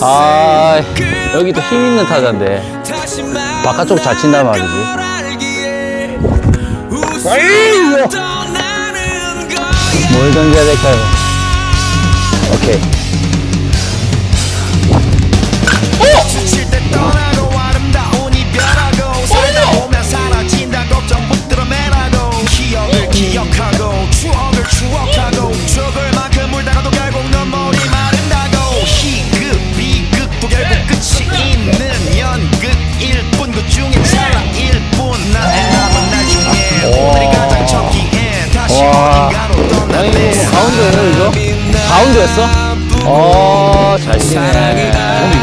아, 여기 또 힘 있는 타자인데 바깥쪽 잘 친단 말이지. 뭘 던져야 될까요? 오케이. 가운데였어? 잘 치네.